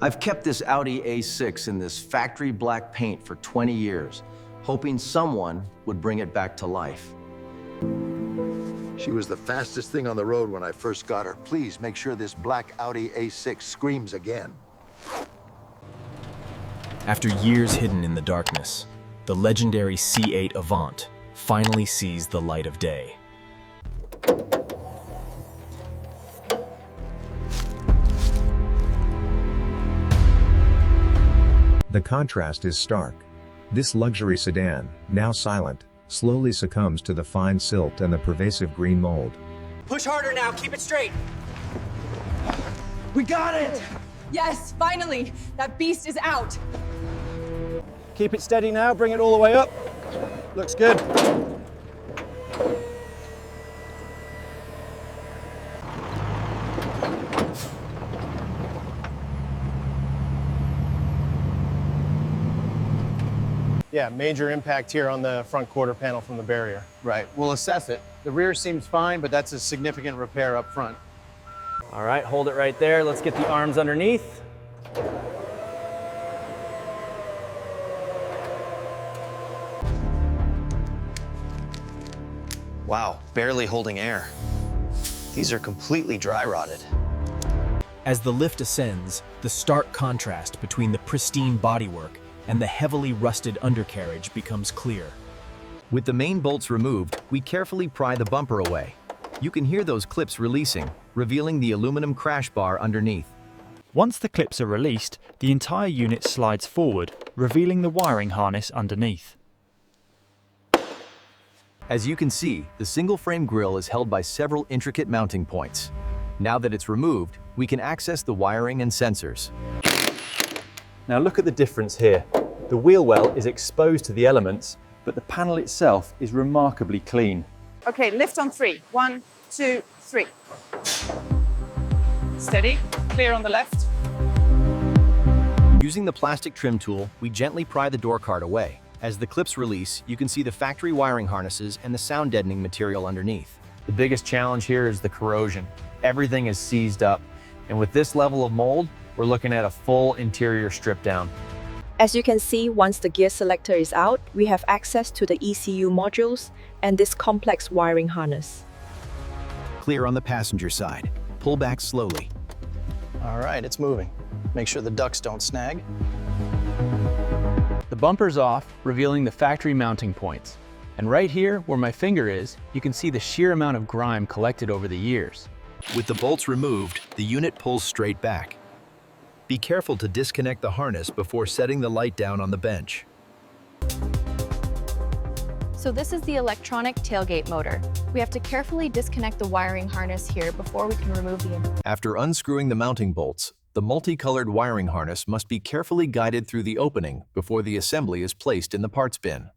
I've kept this Audi A6 in this factory black paint for 20 years, hoping someone would bring it back to life. She was the fastest thing on the road when I first got her. Please make sure this black Audi A6 screams again. After years hidden in the darkness, the legendary C8 Avant finally sees the light of day. The contrast is stark. This luxury sedan, now silent, slowly succumbs to the fine silt and the pervasive green mold. Push harder now, keep it straight. We got it! Yes, finally! That beast is out! Keep it steady now, bring it all the way up. Looks good. Yeah, major impact here on the front quarter panel from the barrier. Right, we'll assess it. The rear seems fine, but that's a significant repair up front. All right, hold it right there. Let's get the arms underneath. Wow, barely holding air. These are completely dry rotted. As the lift ascends, the stark contrast between the pristine bodywork and the heavily rusted undercarriage becomes clear. With the main bolts removed, we carefully pry the bumper away. You can hear those clips releasing, revealing the aluminum crash bar underneath. Once the clips are released, the entire unit slides forward, revealing the wiring harness underneath. As you can see, the single-frame grille is held by several intricate mounting points. Now that it's removed, we can access the wiring and sensors. Now look at the difference here. The wheel well is exposed to the elements, but the panel itself is remarkably clean. Okay, lift on 3. 1, 2, 3. Steady, clear on the left. Using the plastic trim tool, we gently pry the door card away. As the clips release, you can see the factory wiring harnesses and the sound deadening material underneath. The biggest challenge here is the corrosion. Everything is seized up, and with this level of mold, we're looking at a full interior strip down. As you can see, once the gear selector is out, we have access to the ECU modules and this complex wiring harness. Clear on the passenger side. Pull back slowly. All right, it's moving. Make sure the ducts don't snag. The bumper's off, revealing the factory mounting points. And right here, where my finger is, you can see the sheer amount of grime collected over the years. With the bolts removed, the unit pulls straight back. Be careful to disconnect the harness before setting the light down on the bench. So this is the electronic tailgate motor. We have to carefully disconnect the wiring harness here before we can remove the... After unscrewing the mounting bolts, the multicolored wiring harness must be carefully guided through the opening before the assembly is placed in the parts bin.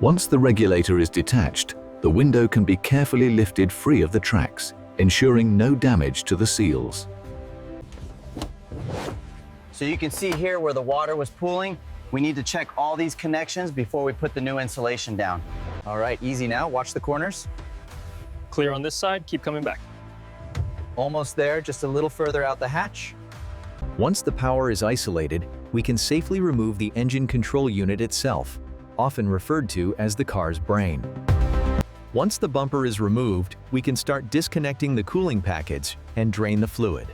Once the regulator is detached, the window can be carefully lifted free of the tracks, ensuring no damage to the seals. So you can see here where the water was pooling. We need to check all these connections before we put the new insulation down. All right, easy now, watch the corners. Clear on this side, keep coming back. Almost there, just a little further out the hatch. Once the power is isolated, we can safely remove the engine control unit itself, often referred to as the car's brain. Once the bumper is removed, we can start disconnecting the cooling package and drain the fluid.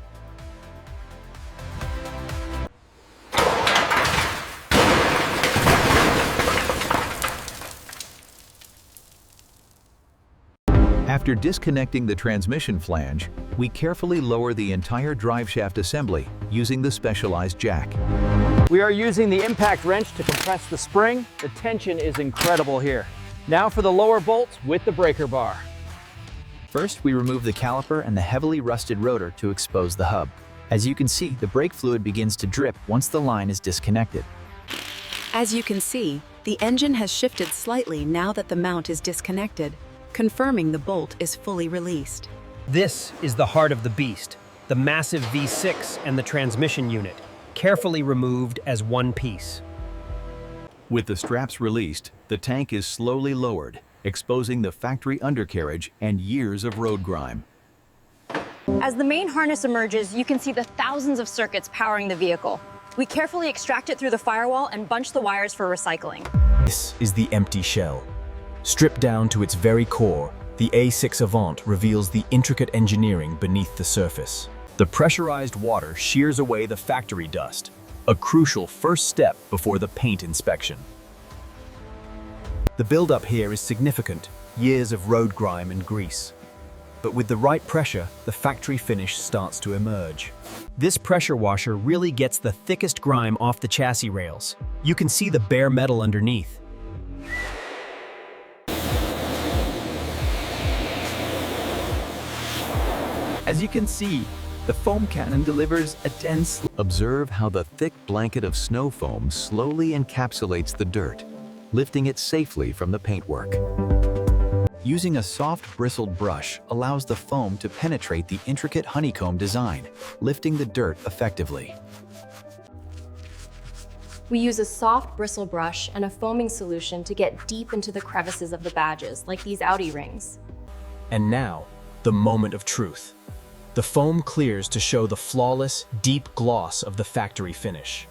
After disconnecting the transmission flange, we carefully lower the entire driveshaft assembly using the specialized jack. We are using the impact wrench to compress the spring. The tension is incredible here. Now for the lower bolts with the breaker bar. First, we remove the caliper and the heavily rusted rotor to expose the hub. As you can see, the brake fluid begins to drip once the line is disconnected. As you can see, the engine has shifted slightly now that the mount is disconnected, confirming the bolt is fully released. This is the heart of the beast, the massive V6 and the transmission unit, carefully removed as one piece. With the straps released, the tank is slowly lowered, exposing the factory undercarriage and years of road grime. As the main harness emerges, you can see the thousands of circuits powering the vehicle. We carefully extract it through the firewall and bunch the wires for recycling. This is the empty shell. Stripped down to its very core, the A6 Avant reveals the intricate engineering beneath the surface. The pressurized water shears away the factory dust, a crucial first step before the paint inspection. The buildup here is significant, years of road grime and grease. But with the right pressure, the factory finish starts to emerge. This pressure washer really gets the thickest grime off the chassis rails. You can see the bare metal underneath. As you can see, the foam cannon delivers a dense... Observe how the thick blanket of snow foam slowly encapsulates the dirt, lifting it safely from the paintwork. Using a soft bristled brush allows the foam to penetrate the intricate honeycomb design, lifting the dirt effectively. We use a soft bristle brush and a foaming solution to get deep into the crevices of the badges, like these Audi rings. And now, the moment of truth. The foam clears to show the flawless, deep gloss of the factory finish.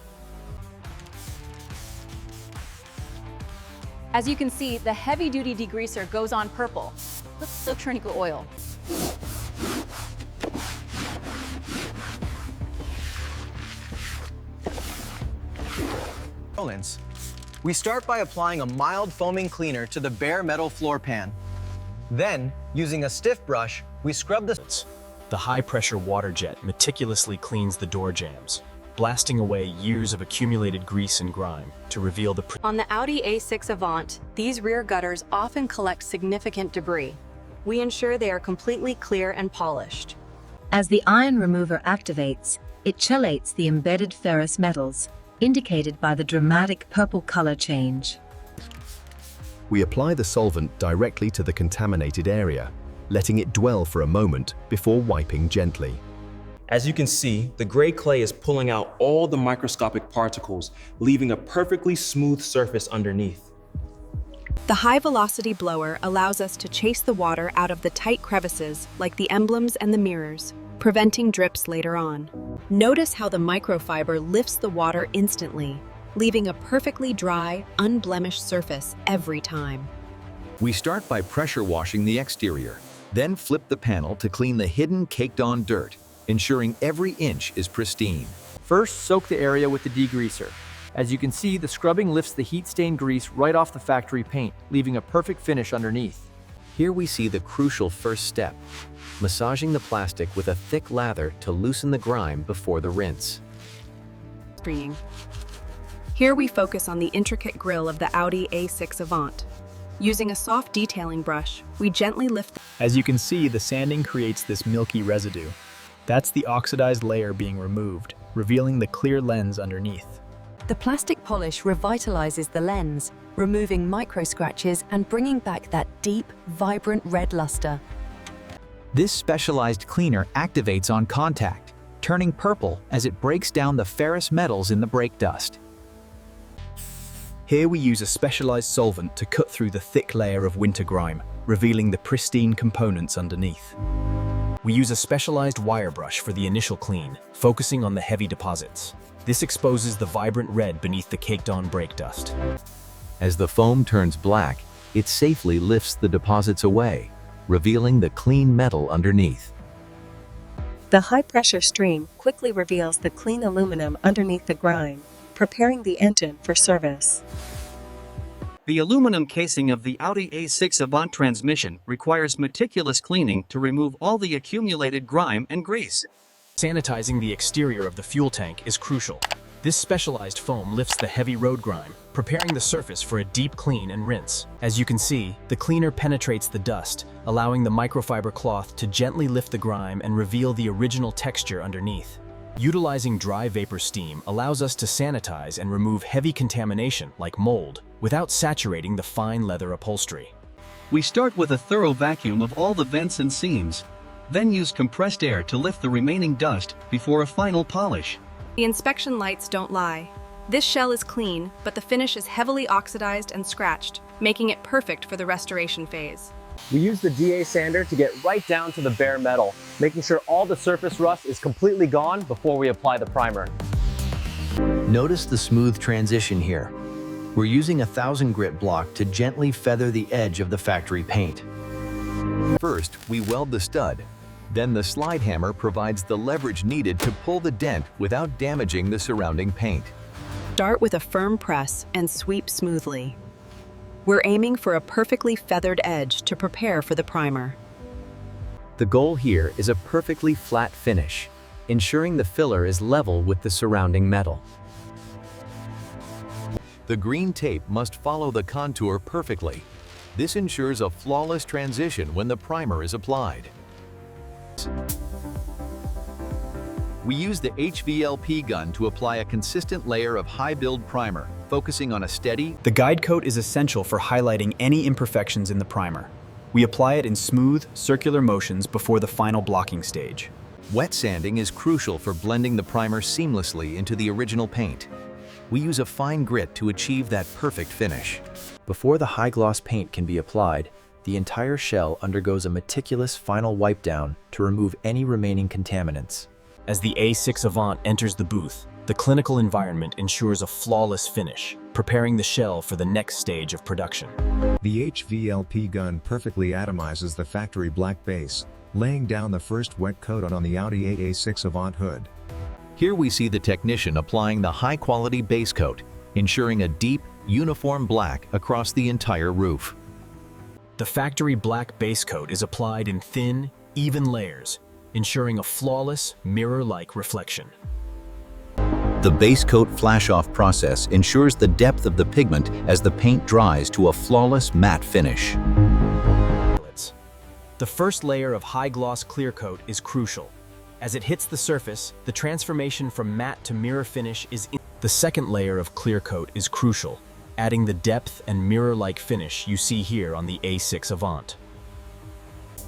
As you can see, the heavy-duty degreaser goes on purple. Let's electronical oil. We start by applying a mild foaming cleaner to the bare metal floor pan. Then, using a stiff brush, we scrub the high-pressure water jet meticulously cleans the door jambs, blasting away years of accumulated grease and grime to reveal the... On the Audi A6 Avant, these rear gutters often collect significant debris. We ensure they are completely clear and polished. As the iron remover activates, it chelates the embedded ferrous metals, indicated by the dramatic purple color change. We apply the solvent directly to the contaminated area, letting it dwell for a moment before wiping gently. As you can see, the gray clay is pulling out all the microscopic particles, leaving a perfectly smooth surface underneath. The high-velocity blower allows us to chase the water out of the tight crevices like the emblems and the mirrors, preventing drips later on. Notice how the microfiber lifts the water instantly, leaving a perfectly dry, unblemished surface every time. We start by pressure washing the exterior, then flip the panel to clean the hidden caked-on dirt, ensuring every inch is pristine. First, soak the area with the degreaser. As you can see, the scrubbing lifts the heat-stained grease right off the factory paint, leaving a perfect finish underneath. Here we see the crucial first step, massaging the plastic with a thick lather to loosen the grime before the rinse. Here we focus on the intricate grille of the Audi A6 Avant. Using a soft detailing brush, we gently lift... As you can see, the sanding creates this milky residue. That's the oxidized layer being removed, revealing the clear lens underneath. The plastic polish revitalizes the lens, removing micro scratches and bringing back that deep, vibrant red luster. This specialized cleaner activates on contact, turning purple as it breaks down the ferrous metals in the brake dust. Here we use a specialized solvent to cut through the thick layer of winter grime, revealing the pristine components underneath. We use a specialized wire brush for the initial clean, focusing on the heavy deposits. This exposes the vibrant red beneath the caked-on brake dust. As the foam turns black, it safely lifts the deposits away, revealing the clean metal underneath. The high-pressure stream quickly reveals the clean aluminum underneath the grime, preparing the engine for service. The aluminum casing of the Audi A6 Avant transmission requires meticulous cleaning to remove all the accumulated grime and grease. Sanitizing the exterior of the fuel tank is crucial. This specialized foam lifts the heavy road grime, preparing the surface for a deep clean and rinse. As you can see, the cleaner penetrates the dust, allowing the microfiber cloth to gently lift the grime and reveal the original texture underneath. Utilizing dry vapor steam allows us to sanitize and remove heavy contamination like mold without saturating the fine leather upholstery. We start with a thorough vacuum of all the vents and seams, then use compressed air to lift the remaining dust before a final polish. The inspection lights don't lie. This shell is clean, but the finish is heavily oxidized and scratched, making it perfect for the restoration phase. We use the DA sander to get right down to the bare metal, making sure all the surface rust is completely gone before we apply the primer. Notice the smooth transition here. We're using a 1000 grit block to gently feather the edge of the factory paint. First, we weld the stud. Then the slide hammer provides the leverage needed to pull the dent without damaging the surrounding paint. Start with a firm press and sweep smoothly. We're aiming for a perfectly feathered edge to prepare for the primer. The goal here is a perfectly flat finish, ensuring the filler is level with the surrounding metal. The green tape must follow the contour perfectly. This ensures a flawless transition when the primer is applied. We use the HVLP gun to apply a consistent layer of high-build primer, focusing on a steady. The guide coat is essential for highlighting any imperfections in the primer. We apply it in smooth, circular motions before the final blocking stage. Wet sanding is crucial for blending the primer seamlessly into the original paint. We use a fine grit to achieve that perfect finish. Before the high-gloss paint can be applied, the entire shell undergoes a meticulous final wipe down to remove any remaining contaminants. As the A6 Avant enters the booth, the clinical environment ensures a flawless finish, preparing the shell for the next stage of production. The HVLP gun perfectly atomizes the factory black base, laying down the first wet coat on the Audi A6 Avant hood. Here we see the technician applying the high-quality base coat, ensuring a deep, uniform black across the entire roof. The factory black base coat is applied in thin, even layers, ensuring a flawless, mirror-like reflection. The base coat flash-off process ensures the depth of the pigment as the paint dries to a flawless matte finish. The first layer of high-gloss clear coat is crucial. As it hits the surface, the transformation from matte to mirror finish is The second layer of clear coat is crucial, adding the depth and mirror-like finish you see here on the A6 Avant.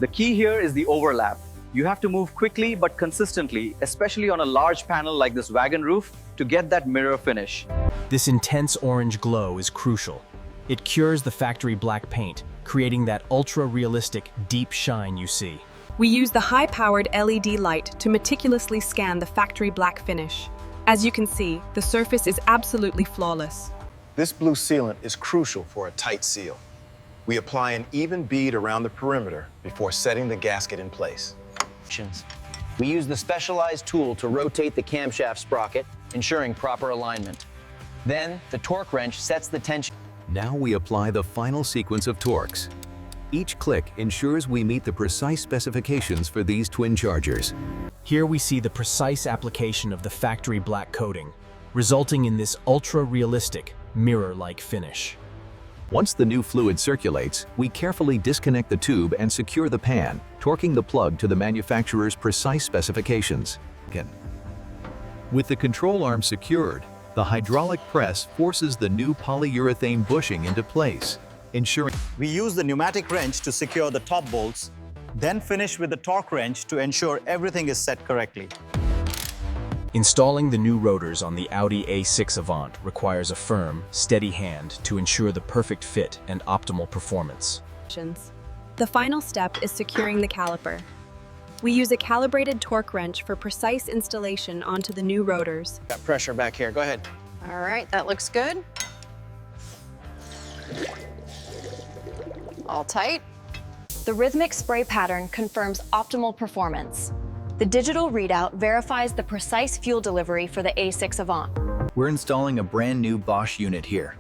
The key here is the overlap. You have to move quickly but consistently, especially on a large panel like this wagon roof, to get that mirror finish. This intense orange glow is crucial. It cures the factory black paint, creating that ultra-realistic, deep shine you see. We use the high-powered LED light to meticulously scan the factory black finish. As you can see, the surface is absolutely flawless. This blue sealant is crucial for a tight seal. We apply an even bead around the perimeter before setting the gasket in place. We use the specialized tool to rotate the camshaft sprocket, ensuring proper alignment. Then, the torque wrench sets the tension. Now we apply the final sequence of torques. Each click ensures we meet the precise specifications for these twin chargers. Here we see the precise application of the factory black coating, resulting in this ultra-realistic, mirror-like finish. Once the new fluid circulates, we carefully disconnect the tube and secure the pan, torquing the plug to the manufacturer's precise specifications. With the control arm secured, the hydraulic press forces the new polyurethane bushing into place, ensuring... We use the pneumatic wrench to secure the top bolts, then finish with the torque wrench to ensure everything is set correctly. Installing the new rotors on the Audi A6 Avant requires a firm, steady hand to ensure the perfect fit and optimal performance. The final step is securing the caliper. We use a calibrated torque wrench for precise installation onto the new rotors. Got pressure back here, go ahead. All right, that looks good. All tight. The rhythmic spray pattern confirms optimal performance. The digital readout verifies the precise fuel delivery for the A6 Avant. We're installing a brand new Bosch unit here.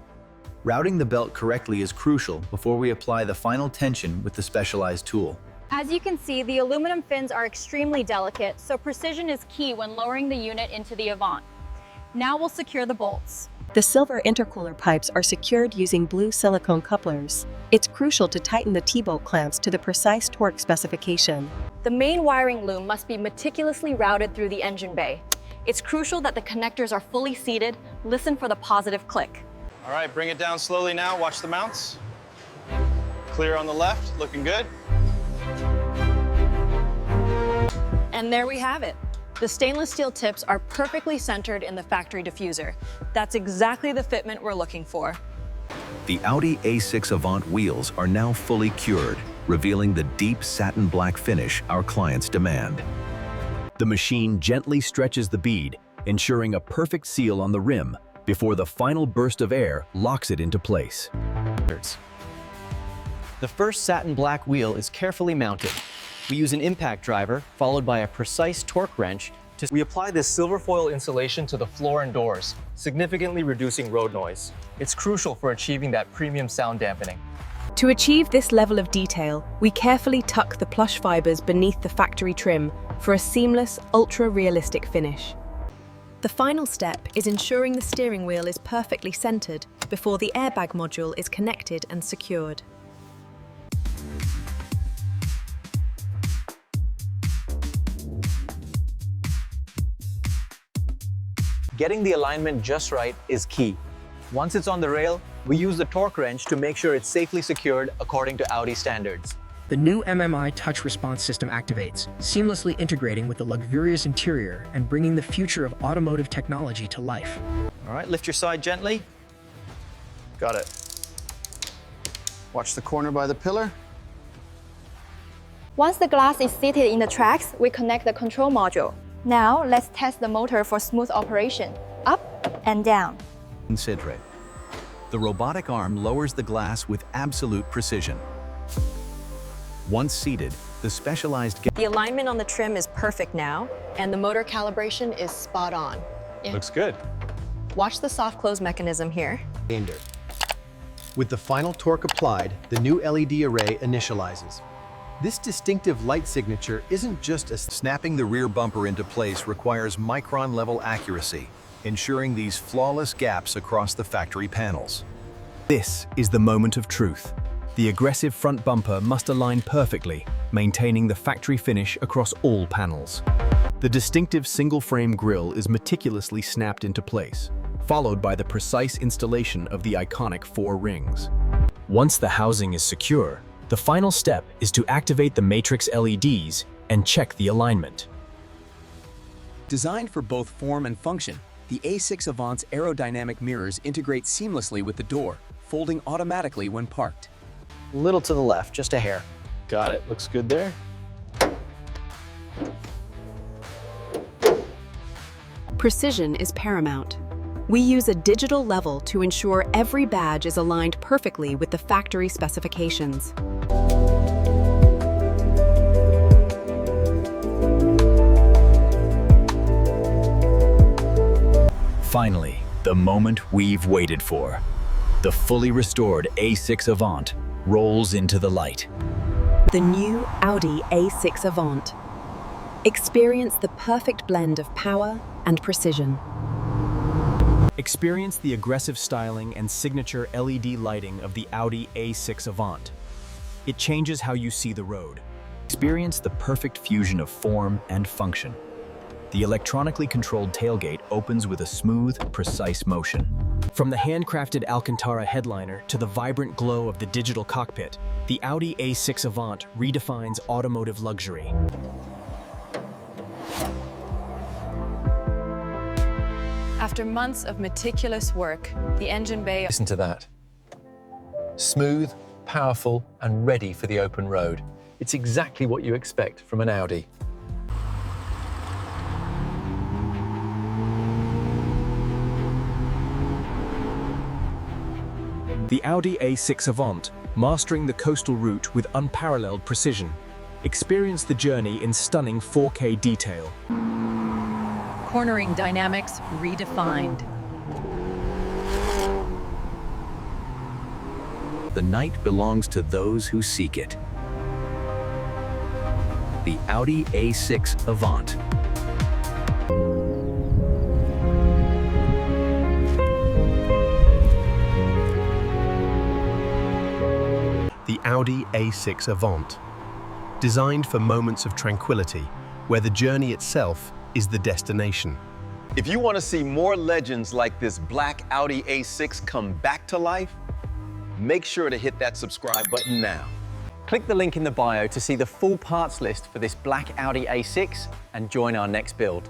Routing the belt correctly is crucial before we apply the final tension with the specialized tool. As you can see, the aluminum fins are extremely delicate, so precision is key when lowering the unit into the Avant. Now we'll secure the bolts. The silver intercooler pipes are secured using blue silicone couplers. It's crucial to tighten the T-bolt clamps to the precise torque specification. The main wiring loom must be meticulously routed through the engine bay. It's crucial that the connectors are fully seated. Listen for the positive click. All right, bring it down slowly now. Watch the mounts. Clear on the left, looking good. And there we have it. The stainless steel tips are perfectly centered in the factory diffuser. That's exactly the fitment we're looking for. The Audi A6 Avant wheels are now fully cured, revealing the deep satin black finish our clients demand. The machine gently stretches the bead, ensuring a perfect seal on the rim before the final burst of air locks it into place. The first satin black wheel is carefully mounted. We use an impact driver followed by a precise torque wrench. We apply this silver foil insulation to the floor and doors, significantly reducing road noise. It's crucial for achieving that premium sound dampening. To achieve this level of detail, we carefully tuck the plush fibers beneath the factory trim for a seamless, ultra-realistic finish. The final step is ensuring the steering wheel is perfectly centered before the airbag module is connected and secured. Getting the alignment just right is key. Once it's on the rail, we use the torque wrench to make sure it's safely secured according to Audi standards. The new MMI touch response system activates, seamlessly integrating with the luxurious interior and bringing the future of automotive technology to life. All right, lift your side gently. Got it. Watch the corner by the pillar. Once the glass is seated in the tracks, we connect the control module. Now, let's test the motor for smooth operation. Up and down. Consider it. The robotic arm lowers the glass with absolute precision. Once seated, the specialized The alignment on the trim is perfect now, and the motor calibration is spot on. Looks good. Watch the soft close mechanism here. With the final torque applied, the new LED array initializes. This distinctive light signature isn't just a snapping the rear bumper into place requires micron-level accuracy, ensuring these flawless gaps across the factory panels. This is the moment of truth. The aggressive front bumper must align perfectly, maintaining the factory finish across all panels. The distinctive single-frame grille is meticulously snapped into place, followed by the precise installation of the iconic 4 rings. Once the housing is secure, the final step is to activate the matrix LEDs and check the alignment. Designed for both form and function, the A6 Avant's aerodynamic mirrors integrate seamlessly with the door, folding automatically when parked. A little to the left, just a hair. Got it. Looks good there. Precision is paramount. We use a digital level to ensure every badge is aligned perfectly with the factory specifications. Finally, the moment we've waited for. The fully restored A6 Avant rolls into the light. The new Audi A6 Avant. Experience the perfect blend of power and precision. Experience the aggressive styling and signature LED lighting of the Audi A6 Avant. It changes how you see the road. Experience the perfect fusion of form and function. The electronically controlled tailgate opens with a smooth, precise motion. From the handcrafted Alcantara headliner to the vibrant glow of the digital cockpit, the Audi A6 Avant redefines automotive luxury. After months of meticulous work, the engine bay... Listen to that. Smooth, powerful, and ready for the open road. It's exactly what you expect from an Audi. The Audi A6 Avant, mastering the coastal route with unparalleled precision. Experience the journey in stunning 4K detail. Cornering dynamics redefined. The night belongs to those who seek it. The Audi A6 Avant. The Audi A6 Avant. Designed for moments of tranquility, where the journey itself is the destination. If you want to see more legends like this black Audi A6 come back to life, make sure to hit that subscribe button now. Click the link in the bio to see the full parts list for this black Audi A6 and join our next build.